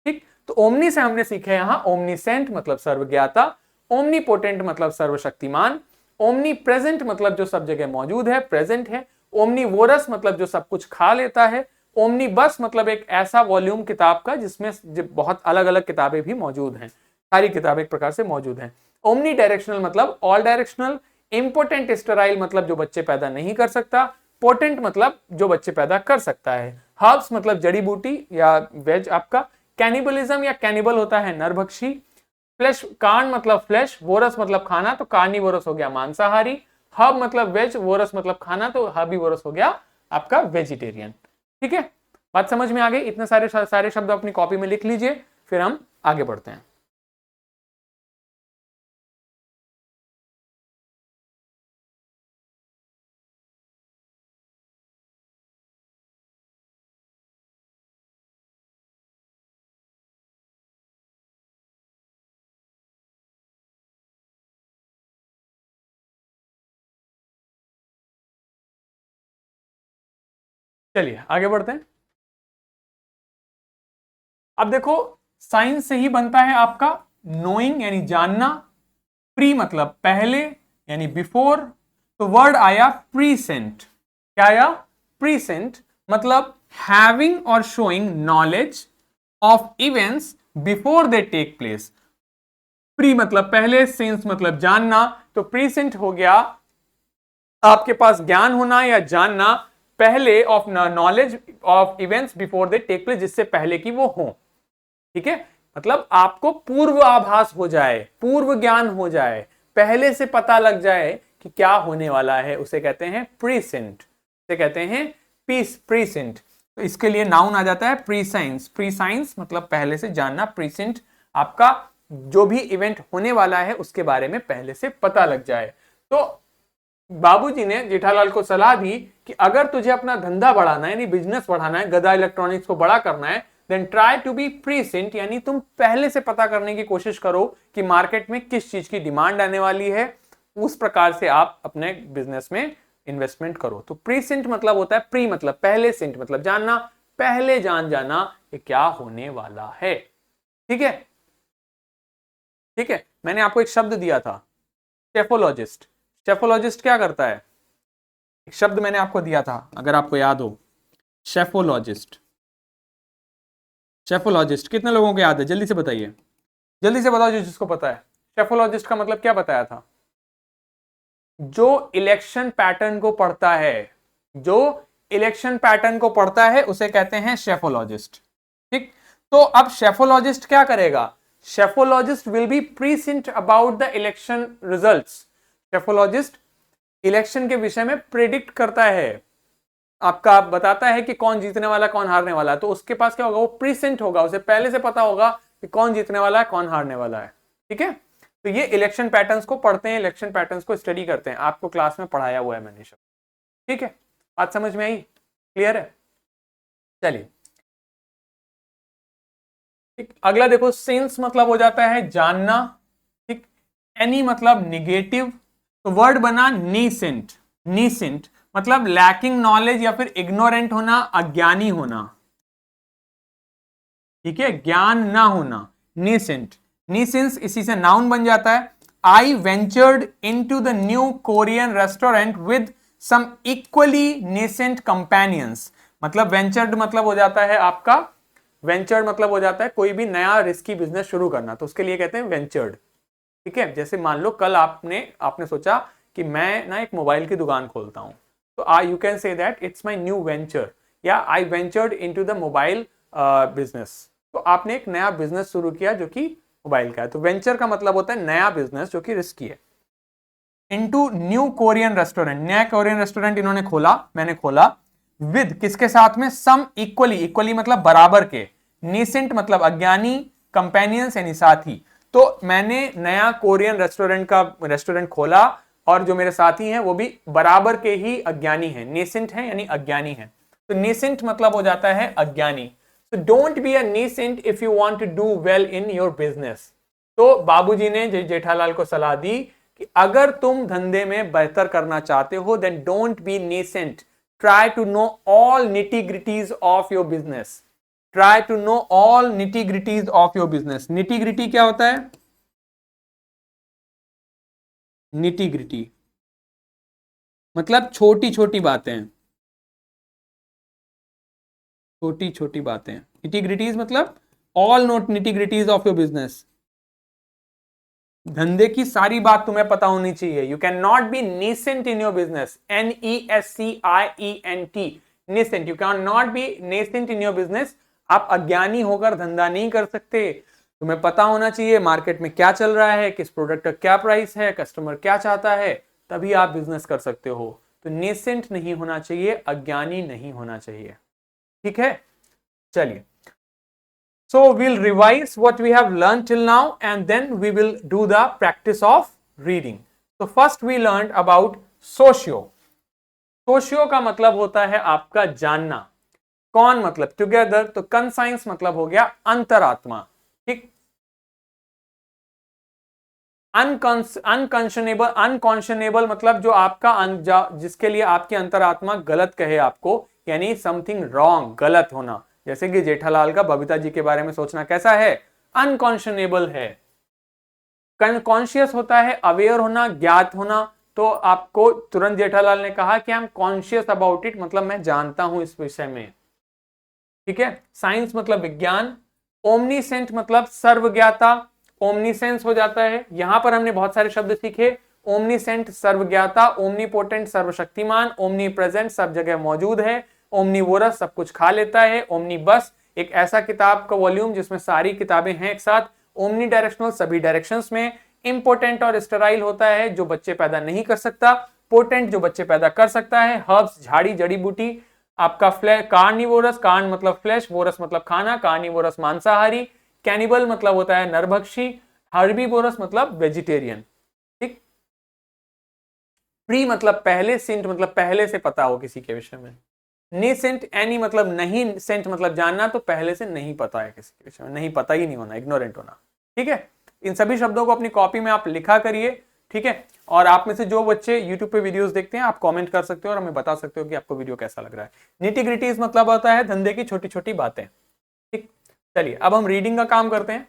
ठीक, तो ओमनी से हमने सीखे यहां ओमनीसेंट मतलब सर्वज्ञाता, ओमनी पोटेंट मतलब सर्वशक्तिमान, ओमनी प्रेजेंट मतलब जो सब जगह मौजूद है, प्रेजेंट है, ओमनी वोरस मतलब जो सब कुछ खा लेता है, ओमनी बस मतलब एक ऐसा वॉल्यूम किताब का जिसमें बहुत अलग अलग किताबें भी मौजूद हैं, सारी किताबें एक प्रकार से मौजूद हैं। ओमनी डायरेक्शनल मतलब ऑल डायरेक्शनल, इम्पोर्टेंट स्टेराइल मतलब जो बच्चे पैदा नहीं कर सकता, पोटेंट मतलब जो बच्चे पैदा कर सकता है, हर्ब्स मतलब जड़ी बूटी या वेज आपका, कैनिबलिज्म या कैनिबल होता है नरभक्षी, फ्लैश कार्न मतलब फ्लैश, वोरस मतलब खाना, तो कार्निवोरस हो गया मांसाहारी, हब मतलब वेज, वोरस मतलब खाना, तो हर्बीवोरस हो गया आपका वेजिटेरियन। ठीक है, बात समझ में आ गई? इतने सारे शब्द अपनी कॉपी में लिख लीजिए, फिर हम आगे बढ़ते हैं। चलिए आगे बढ़ते हैं। अब देखो, साइंस से ही बनता है आपका नोइंग यानी जानना, प्री मतलब पहले यानी बिफोर, तो वर्ड आया प्रीसेंट। क्या आया? प्रीसेंट मतलब हैविंग और showing knowledge of events before they take place. Pre मतलब पहले, सेंस मतलब जानना, तो प्रीसेंट हो गया आपके पास ज्ञान होना या जानना पहले of knowledge of events before they take place, जिससे पहले की वो हो। ठीक है, मतलब आपको पूर्व आभास हो जाए, पूर्व ज्ञान हो जाए, पहले से पता लग जाए कि क्या होने वाला है, उसे कहते हैं प्रीसेंट, उसे कहते हैं प्रीसेंट। तो इसके लिए नाउन आ जाता है प्रीसाइंस। प्रीसाइंस मतलब पहले से जानना, प्रीसेंट आपका जो भी इवेंट होने वाला है उसके बारे में पहले से पता लग जाए। तो बाबूजी ने जेठालाल को सलाह दी कि अगर तुझे अपना धंधा बढ़ाना है, यानी बिजनेस बढ़ाना है, गदा इलेक्ट्रॉनिक्स को बड़ा करना है, then try to be prescient, यानी तुम पहले से पता करने की कोशिश करो कि मार्केट में किस चीज की डिमांड आने वाली है, उस प्रकार से आप अपने बिजनेस में इन्वेस्टमेंट करो। तो प्रीसेंट मतलब होता है प्री मतलब पहले, सेंट मतलब जानना, पहले जान जाना कि क्या होने वाला है। ठीक है, ठीक है, मैंने आपको एक शब्द दिया था, स्टेफोलॉजिस्ट। स्टेफोलॉजिस्ट क्या करता है? एक शब्द मैंने आपको दिया था, अगर आपको याद हो, शेफोलॉजिस्ट। शेफोलॉजिस्ट कितने लोगों को याद है? जल्दी से बताइए, जल्दी से बताओ जो जिसको पता है। शेफोलॉजिस्ट का मतलब क्या बताया था? जो इलेक्शन पैटर्न को पढ़ता है, जो इलेक्शन पैटर्न को पढ़ता है उसे कहते हैं शेफोलॉजिस्ट। ठीक, तो अब शेफोलॉजिस्ट क्या करेगा? Psephologist will be prescient about the election results. Psephologist election के विषय में प्रेडिक्ट करता है, आपका बताता है कि कौन जीतने वाला कौन हारने वाला है। तो उसके पास क्या होगा? वो प्रीसेंट होगा, उसे पहले से पता होगा कि कौन जीतने वाला है कौन हारने वाला है। ठीक है, तो ये इलेक्शन पैटर्न्स को पढ़ते हैं, इलेक्शन पैटर्न्स को स्टडी करते हैं, आपको क्लास में पढ़ाया हुआ है मैंने। ठीक है, बात समझ में आई? क्लियर है? चलिए, ठीक, अगला देखो, सेंस मतलब हो जाता है जानना। ठीक, एनी मतलब निगेटिव, तो वर्ड बना नीसेंट। नीसेंट मतलब लैकिंग नॉलेज या फिर इग्नोरेंट होना, अज्ञानी होना। ठीक है, ज्ञान ना होना, नीसेंट। नीसेंस इसी से नाउन बन जाता है। I ventured into the new Korean restaurant with some equally nascent companions. मतलब वेंचर्ड मतलब हो जाता है आपका, वेंचर्ड मतलब हो जाता है कोई भी नया रिस्की बिजनेस शुरू करना, तो उसके लिए कहते हैं वेंचर्ड। ठीक है, जैसे मान लो कल आपने सोचा कि मैं ना एक मोबाइल की दुकान खोलता हूं, तो you can say that it's my new venture, या I ventured into the mobile business. तो आपने एक नया बिजनेस शुरू किया जो कि मोबाइल का है। तो वेंचर का मतलब होता है नया बिजनेस जो कि रिस्की है। इनटू न्यू कोरियन रेस्टोरेंट, नया कोरियन रेस्टोरेंट इन्होंने खोला, मैंने खोला, विद किसके साथ में? सम इक्वली, इक्वली मतलब बराबर के, नीसेंट मतलब अज्ञानी, कंपेनियंस यानी साथी। तो मैंने नया कोरियन रेस्टोरेंट खोला और जो मेरे साथी हैं वो भी बराबर के ही अज्ञानी हैं, नेसेंट हैं यानी अज्ञानी हैं। तो नेसेंट मतलब हो जाता है अज्ञानी। तो don't be a nescient if you want to do well in your business. तो बाबूजी ने जेठालाल को सलाह दी कि अगर तुम धंधे में बेहतर करना चाहते हो then don't be nescient, try to know all nitty gritties of your business, try to know all nitty gritties of your business. Nitty gritty क्या होता है? निटी ग्रिटी मतलब छोटी छोटी बातें, छोटी छोटी बातें। निटी ग्रिटीज मतलब all note nitty gritties of your business. धंधे की सारी बात तुम्हें पता होनी चाहिए। You can not be nascent in your business, NESCIENT, nascent. You can not be nascent in your business. आप अज्ञानी होकर धंधा नहीं कर सकते। तुम्हें पता होना चाहिए मार्केट में क्या चल रहा है, किस प्रोडक्ट का क्या प्राइस है, कस्टमर क्या चाहता है, तभी आप बिजनेस कर सकते हो। तो नेसेंट नहीं होना चाहिए, अज्ञानी नहीं होना चाहिए। ठीक है, चलिए। So we'll revise what we have learned till now and then we will do the practice of reading. So first we learned about socio. Socio का मतलब होता है आपका जानना। कौन मतलब टुगेदर, तो कंसाइंस मतलब हो गया अंतरात्मा। ठीक। अनकॉन्शनेबल, अनकॉन्शनेबल मतलब जो आपका जिसके लिए आपकी अंतरात्मा गलत कहे आपको, यानी समथिंग रॉन्ग, गलत होना। जैसे कि जेठालाल का बबीता जी के बारे में सोचना कैसा है? अनकॉन्शनेबल है। कॉन्शियस होता है अवेयर होना, ज्ञात होना। तो आपको तुरंत जेठालाल ने कहा कि I am conscious about it, मतलब मैं जानता हूं इस विषय में। ठीक है। साइंस मतलब विज्ञान। ओमनीसेंट मतलब सर्वज्ञाता, ओमनीसेंस हो जाता है। यहां पर हमने बहुत सारे शब्द सीखे। ओमनीसेंट सर्वज्ञाता, ओमनीपोटेंट सर्वशक्तिमान, ओमनी प्रेजेंट सब जगह मौजूद है, ओमनीवोरस सब कुछ खा लेता है, ओमनी बस एक ऐसा किताब का वॉल्यूम जिसमें सारी किताबें हैं एक साथ, ओमनी डायरेक्शनल सभी डायरेक्शंस में। इंपोर्टेंट और स्टेराइल होता है जो बच्चे पैदा नहीं कर सकता, पोटेंट जो बच्चे पैदा कर सकता है, हर्ब्स झाड़ी जड़ी बूटी। आपका फ्लैश कार्निवोरस, कार्न मतलब फ्लैश, वोरस मतलब खाना, कार्निवोरस मांसाहारी, कैनिबल मतलब होता है नरभक्षी, हर्बीवोरस मतलब वेजिटेरियन। ठीक। प्री मतलब पहले, सेंट मतलब पहले से पता हो किसी के विषय में। नीसेंट, एनी मतलब नहीं, सेंट मतलब जानना, तो पहले से नहीं पता है किसी के विषय में, नहीं पता ही नहीं होना, इग्नोरेंट होना। ठीक है। इन सभी शब्दों को अपनी कॉपी में आप लिखा करिए। ठीक है। और आप में से जो बच्चे YouTube पे वीडियोस देखते हैं आप कमेंट कर सकते हो और हमें बता सकते हो कि आपको वीडियो कैसा लग रहा है। निटी ग्रिटीज मतलब होता है धंधे की छोटी छोटी बातें। ठीक। चलिए अब हम रीडिंग का काम करते हैं।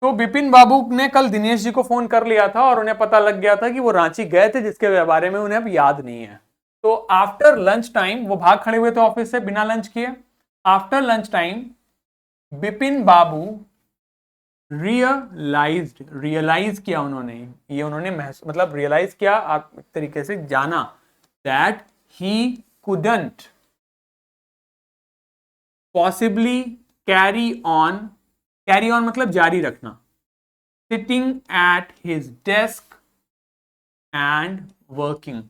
तो बिपिन बाबू ने कल दिनेश जी को फोन कर लिया था और उन्हें पता लग गया था कि वो रांची गए थे, जिसके बारे में उन्हें अब याद नहीं है। तो आफ्टर लंच टाइम वो भाग खड़े हुए थे ऑफिस से बिना लंच किए। आफ्टर लंच टाइम बिपिन बाबू रियलाइज किया उन्होंने, ये उन्होंने मतलब रियलाइज किया, आप एक तरीके से जाना, that he couldn't possibly carry on मतलब जारी रखना, sitting at his desk and working.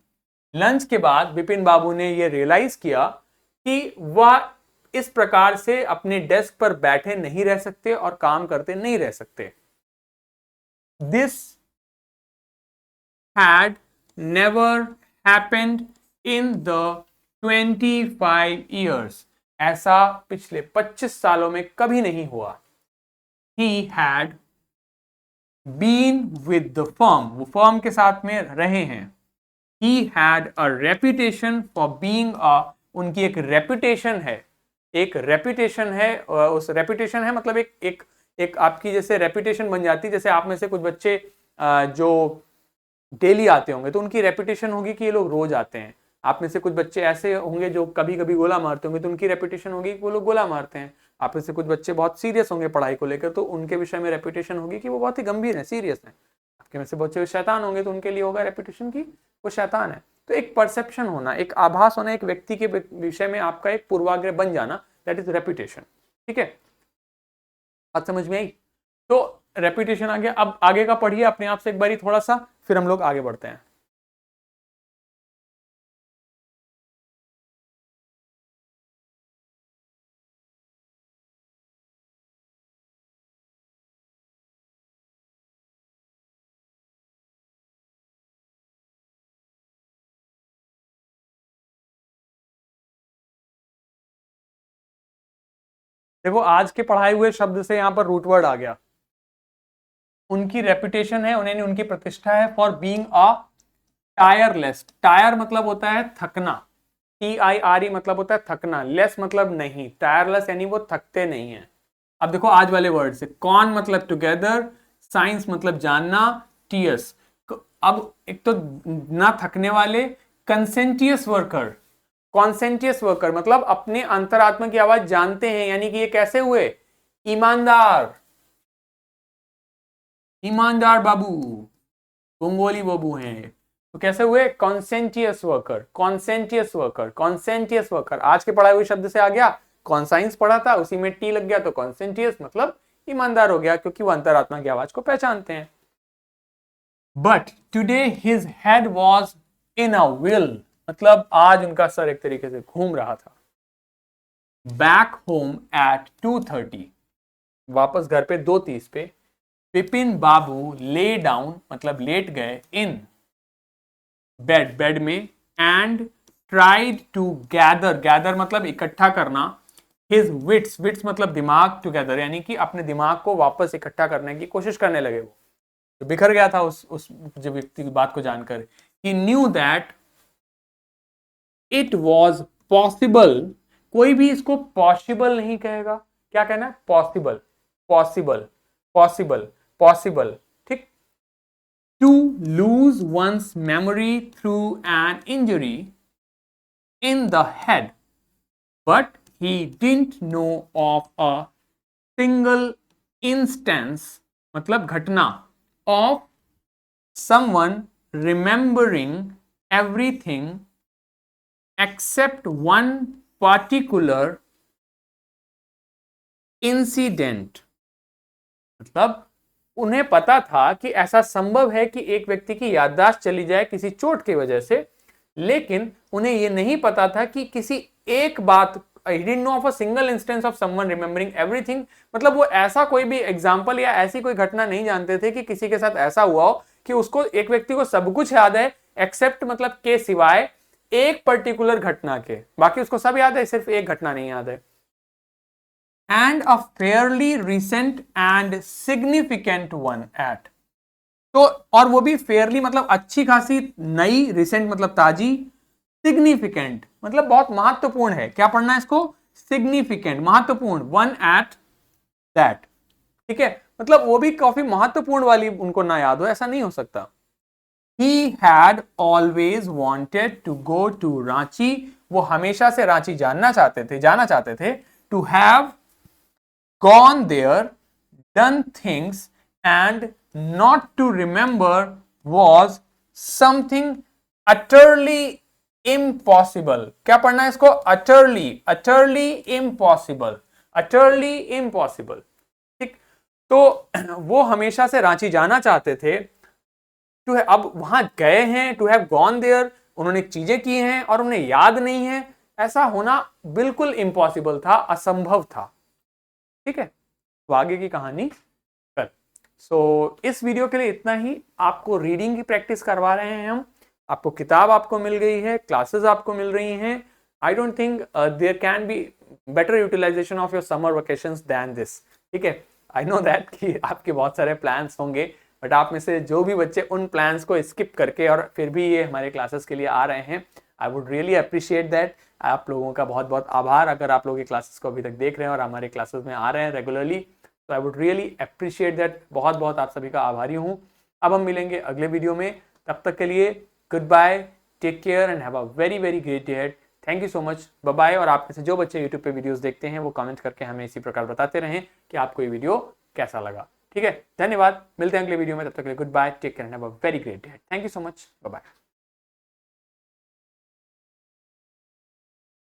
Lunch के बाद बिपिन बाबू ने यह रियलाइज किया कि वह इस प्रकार से अपने डेस्क पर बैठे नहीं रह सकते और काम करते नहीं रह सकते। This had never happened in the 25 years, ऐसा पिछले 25 सालों में कभी नहीं हुआ। He had been with the firm, वो फर्म के साथ में रहे हैं। He had a reputation for being a, उनकी एक रेपुटेशन है, एक रेपुटेशन है, उस रेपुटेशन है मतलब एक आपकी जैसे रेपुटेशन बन जाती है। जैसे आप में से कुछ बच्चे जो डेली आते होंगे तो उनकी रेपुटेशन होगी कि ये लोग रोज आते हैं। आप में से कुछ बच्चे ऐसे होंगे जो कभी कभी गोला मारते होंगे तो उनकी रेपुटेशन होगी कि वो लोग गोला मारते हैं। आप में से कुछ बच्चे बहुत सीरियस होंगे पढ़ाई को लेकर तो उनके विषय में रेपुटेशन होगी कि वो बहुत ही गंभीर है, सीरियस है। आपके में से बच्चे शैतान होंगे तो उनके लिए होगा रेपुटेशन की वो शैतान है। तो एक परसेप्शन होना, एक आभास होना, एक व्यक्ति के विषय में आपका एक पूर्वाग्रह बन जाना, दैट इज रेपुटेशन। ठीक है, बात समझ में आई? तो रेपुटेशन आ गया। अब आगे का पढ़िए अपने आप से एक बारी थोड़ा सा, फिर हम लोग आगे बढ़ते हैं। देखो आज के पढ़ाए हुए शब्द से यहाँ पर रूट वर्ड आ गया। उनकी रेपुटेशन है, उन्हें उनकी प्रतिष्ठा है for being a tireless. Tyre मतलब होता है थकना, TIRE मतलब होता है थकना, लेस मतलब नहीं, टायरलेस यानी वो थकते नहीं है। अब देखो आज वाले वर्ड से, कॉन मतलब टुगेदर, साइंस मतलब जानना, टीएस। अब एक तो ना थकने वाले, कंसेंटियस वर्कर। कॉन्सेंटियस वर्कर मतलब अपने अंतरात्मा की आवाज जानते हैं, यानी कि ये कैसे हुए, ईमानदार, ईमानदार बाबू, बंगोली बाबू हैं। तो कैसे हुए, कॉन्सेंटियस वर्कर, कॉन्सेंटियस वर्कर, कॉन्सेंटियस वर्कर। आज के पढ़ाए हुए शब्द से आ गया, कॉन्साइंस पढ़ा था उसी में टी लग गया तो कॉन्सेंटियस मतलब ईमानदार हो गया, क्योंकि वो अंतरात्मा की आवाज को पहचानते हैं। But today his head was in a will, मतलब आज उनका सर एक तरीके से घूम रहा था। बैक होम एट 2:30, वापस घर पे 2:30 पे। विपिन बाबू ले डाउन मतलब लेट गए, इन बेड, बेड में, and tried to gather, gather मतलब इकट्ठा करना, हिज विट्स, विट्स मतलब दिमाग, टुगेदर यानी कि अपने दिमाग को वापस इकट्ठा करने की कोशिश करने लगे। वो तो बिखर गया था उस जो व्यक्ति की बात को जानकर। He knew that it was possible, कोई भी इसको पॉसिबल नहीं कहेगा, क्या कहना है, पॉसिबल, पॉसिबल, पॉसिबल, पॉसिबल, ठीक। To lose one's memory through an injury in the head, but he didn't know of a single instance मतलब घटना of someone remembering everything except one particular incident। मतलब उन्हें पता था कि ऐसा संभव है कि एक व्यक्ति की याददाश्त चली जाए किसी चोट की वजह से, लेकिन उन्हें यह नहीं पता था कि किसी एक बात, he didn't know of a single instance of someone remembering everything, मतलब वो ऐसा कोई भी एग्जाम्पल या ऐसी कोई घटना नहीं जानते थे कि किसी के साथ ऐसा हुआ हो कि उसको, एक व्यक्ति को सब कुछ याद है एक्सेप्ट मतलब के सिवाय एक पर्टिकुलर घटना के, बाकी उसको सब याद है, सिर्फ एक घटना नहीं याद है। And a fairly recent and significant one at, तो और वो भी फेयरली मतलब अच्छी खासी नई, रिसेंट मतलब ताजी, सिग्निफिकेंट मतलब बहुत महत्वपूर्ण है, क्या पढ़ना है इसको, सिग्निफिकेंट महत्वपूर्ण, वन एट दैट, ठीक है, मतलब वो भी काफी महत्वपूर्ण वाली उनको ना याद हो, ऐसा नहीं हो सकता। He had always wanted to go to Ranchi, वो हमेशा से रांची जाना चाहते थे, to have gone there, done things and not to remember was something utterly impossible। क्या पढ़ना है इसको, utterly, utterly impossible, utterly impossible, ठीक। तो वो हमेशा से रांची जाना चाहते थे, टू है, अब वहां गए हैं, टू हैव गॉन देयर, उन्होंने चीजें की हैं और उन्हें याद नहीं है, ऐसा होना बिल्कुल इम्पॉसिबल था, असंभव था, ठीक है। तो आगे की कहानी कल। इस वीडियो के लिए इतना ही, आपको रीडिंग की प्रैक्टिस करवा रहे हैं हम, आपको किताब आपको मिल गई है, क्लासेस आपको मिल रही हैं। I don't think there can be better utilisation of your summer vacations than this, ठीक है। आई नो दैट कि आपके बहुत सारे प्लान्स होंगे, बट आप में से जो भी बच्चे उन प्लान्स को स्किप करके और फिर भी ये हमारे क्लासेस के लिए आ रहे हैं, I would really appreciate that. आप लोगों का बहुत बहुत आभार, अगर आप लोग ये क्लासेस को अभी तक देख रहे हैं और हमारे क्लासेस में आ रहे हैं रेगुलरली, तो I would really appreciate that, बहुत बहुत आप सभी का आभारी हूँ। अब हम मिलेंगे अगले वीडियो में, तब तक के लिए goodbye, take care and have a very very great day ahead. Thank you so much, bye bye. और आप में से जो बच्चे यूट्यूब पे वीडियोस देखते हैं वो कमेंट करके हमें इसी प्रकार बताते रहें कि आपको ये वीडियो कैसा लगा, ठीक है। धन्यवाद, मिलते हैं अगले वीडियो में, तब तक के लिए goodbye, take care and have a very great day. Thank you so much, bye bye.